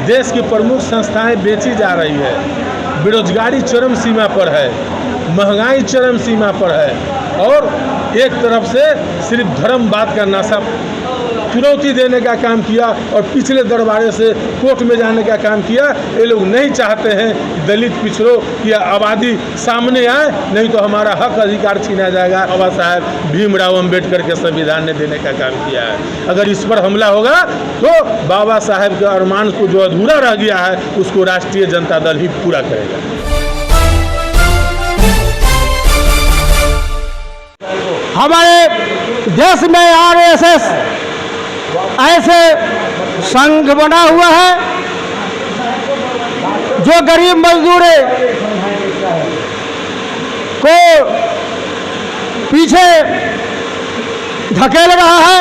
देश की प्रमुख संस्थाएं बेची जा रही है, बेरोजगारी चरम सीमा पर है, महंगाई चरम सीमा पर है और एक तरफ से सिर्फ धर्मवाद का नशा चुनौती देने का काम किया और पिछले दरबारे से कोर्ट में जाने का काम किया। ये लोग नहीं चाहते हैं कि दलित पिछड़ों की आबादी सामने आए, नहीं तो हमारा हक अधिकार छीना जाएगा। बाबा साहेब भीमराव अंबेडकर के संविधान ने देने का काम किया है। अगर इस पर हमला होगा तो बाबा साहेब के अरमान को जो अधूरा रह गया है उसको राष्ट्रीय जनता दल ही पूरा करेगा। हमारे देश में आरएसएस ऐसे संघ बना हुआ है जो गरीब मजदूर को पीछे धकेल रहा है।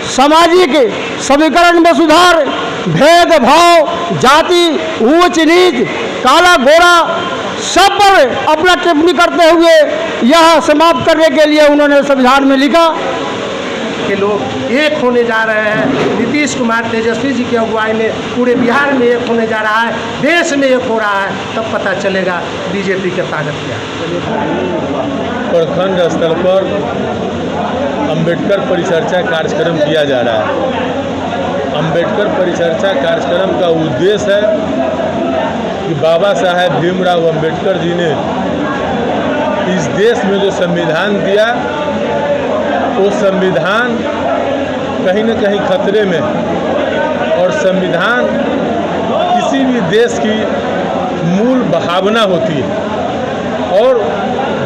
सामाजिक समीकरण में सुधार, भेदभाव, जाति, ऊंच नीच, काला गोरा सब पर अपना टिप्पणी करते हुए यह समाप्त करने के लिए उन्होंने संविधान में लिखा के लोग एक होने जा रहे हैं। नीतीश कुमार तेजस्वी जी की अगुवाई में पूरे बिहार में एक होने जा रहा है, देश में एक हो रहा है, तब पता चलेगा बीजेपी के ताकत क्या है। प्रखंड स्तर पर अंबेडकर परिचर्चा कार्यक्रम किया जा रहा है। अंबेडकर परिचर्चा कार्यक्रम का उद्देश्य है कि बाबा साहेब भीमराव अंबेडकर जी ने इस देश में जो संविधान दिया वो संविधान कहीं न कहीं खतरे में, और संविधान किसी भी देश की मूल भावना होती है और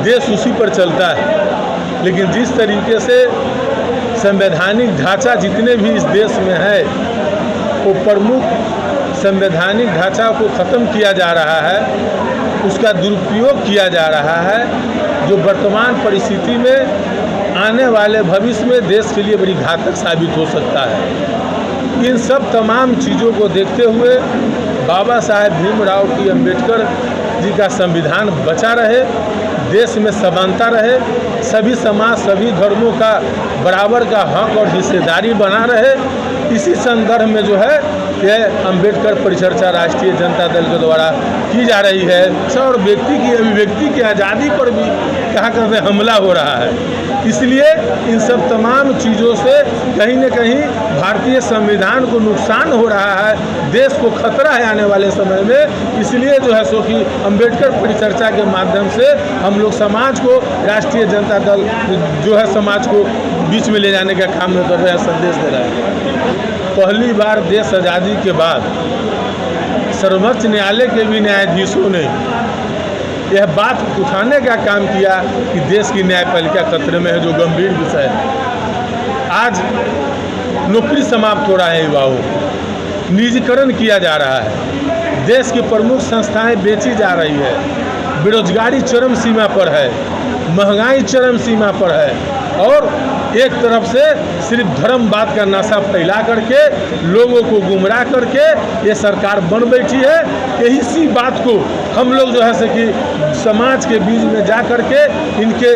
देश उसी पर चलता है। लेकिन जिस तरीके से संवैधानिक ढांचा जितने भी इस देश में है वो प्रमुख संवैधानिक ढांचा को ख़त्म किया जा रहा है, उसका दुरुपयोग किया जा रहा है, जो वर्तमान परिस्थिति में आने वाले भविष्य में देश के लिए बड़ी घातक साबित हो सकता है। इन सब तमाम चीज़ों को देखते हुए बाबा साहेब भीमराव की अंबेडकर जी का संविधान बचा रहे, देश में समानता रहे, सभी समाज सभी धर्मों का बराबर का हक और हिस्सेदारी बना रहे, इसी संदर्भ में जो है यह अंबेडकर परिचर्चा राष्ट्रीय जनता दल के द्वारा की जा रही है। और व्यक्ति की अभिव्यक्ति की आज़ादी पर भी कहाँ हमला हो रहा है। इसलिए इन सब तमाम चीज़ों से कहीं न कहीं भारतीय संविधान को नुकसान हो रहा है, देश को खतरा है आने वाले समय में। इसलिए जो है सो कि अंबेडकर परिचर्चा के माध्यम से हम लोग समाज को, राष्ट्रीय जनता दल जो है समाज को बीच में ले जाने का काम कर रहे हैं, संदेश दे रहा है। पहली बार देश आज़ादी के बाद सर्वोच्च न्यायालय के भी न्यायाधीशों ने यह बात उठाने का काम किया कि देश की न्यायपालिका खतरे में है, जो गंभीर विषय है। आज नौकरी समाप्त हो रहा है, युवाओं निजीकरण किया जा रहा है, देश की प्रमुख संस्थाएं बेची जा रही है, बेरोजगारी चरम सीमा पर है, महंगाई चरम सीमा पर है और एक तरफ से सिर्फ धर्मवाद का नशा फैला करके लोगों को गुमराह करके ये सरकार बन बैठी है। यही सी बात को हम लोग जो है से कि समाज के बीच में जा करके इनके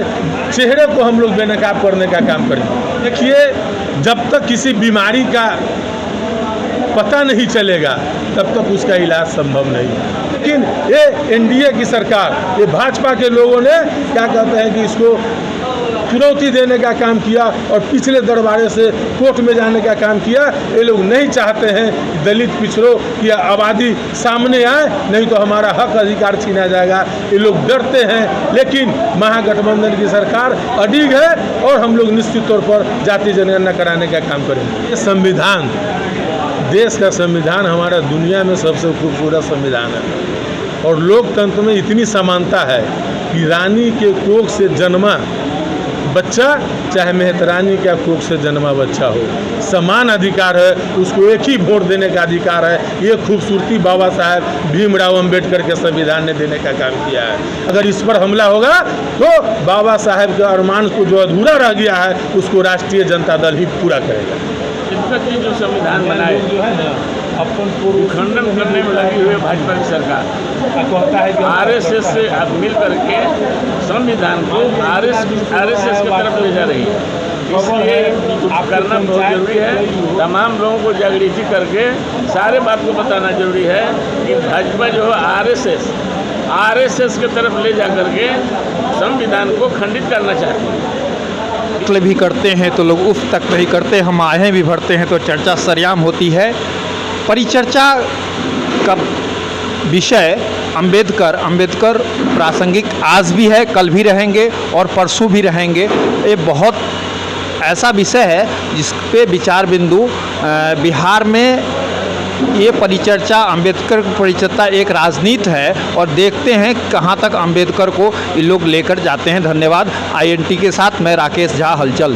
चेहरे को हम लोग बेनकाब करने का काम करें। देखिए, जब तक किसी बीमारी का पता नहीं चलेगा तब तक उसका इलाज संभव नहीं है। लेकिन ये एनडीए की सरकार, ये भाजपा के लोगों ने क्या कहते हैं कि इसको चुनौती देने का काम किया और पिछले दरबारे से कोर्ट में जाने का काम किया। ये लोग नहीं चाहते हैं कि दलित पिछड़ों की आबादी सामने आए, नहीं तो हमारा हक अधिकार छीना जाएगा। ये लोग डरते हैं, लेकिन महागठबंधन की सरकार अडिग है और हम लोग निश्चित तौर पर जाति जनगणना कराने का काम करेंगे। ये संविधान, देश का संविधान हमारा दुनिया में सबसे खूबसूरत संविधान है और लोकतंत्र में इतनी समानता है कि रानी के कोख से जन्मा बच्चा चाहे मेहतरानी का कोख से जन्मा बच्चा हो, समान अधिकार है, उसको एक ही वोट देने का अधिकार है। ये खूबसूरती बाबा साहेब भीमराव अंबेडकर के संविधान ने देने का काम किया है। अगर इस पर हमला होगा तो बाबा साहेब के अरमान को जो अधूरा रह गया है उसको राष्ट्रीय जनता दल ही पूरा करेगा। जो संविधान बनाए जो है ना अपन को खंडन करने में लगी हुई भाजपा की सरकार कहता है कि आरएसएस से मिल करके संविधान को आरएसएस की तरफ ले जा रही है। इसलिए करना बहुत जरूरी है। तमाम लोगों को जागृति करके सारे बात को बताना जरूरी है कि भाजपा जो है आरएसएस की तरफ ले जा करके संविधान को खंडित करना चाहती है। भी करते हैं तो लोग उफ तक नहीं करते, हम आहें भी भरते हैं तो चर्चा सरेआम होती है। परिचर्चा का विषय अंबेडकर प्रासंगिक आज भी है, कल भी रहेंगे और परसों भी रहेंगे। ये बहुत ऐसा विषय है जिस पे विचार बिंदु बिहार में ये परिचर्चा, अंबेडकर परिचर्चा एक राजनीति है और देखते हैं कहाँ तक अंबेडकर को ये लोग लेकर जाते हैं। धन्यवाद। INT के साथ मैं राकेश झा, हलचल।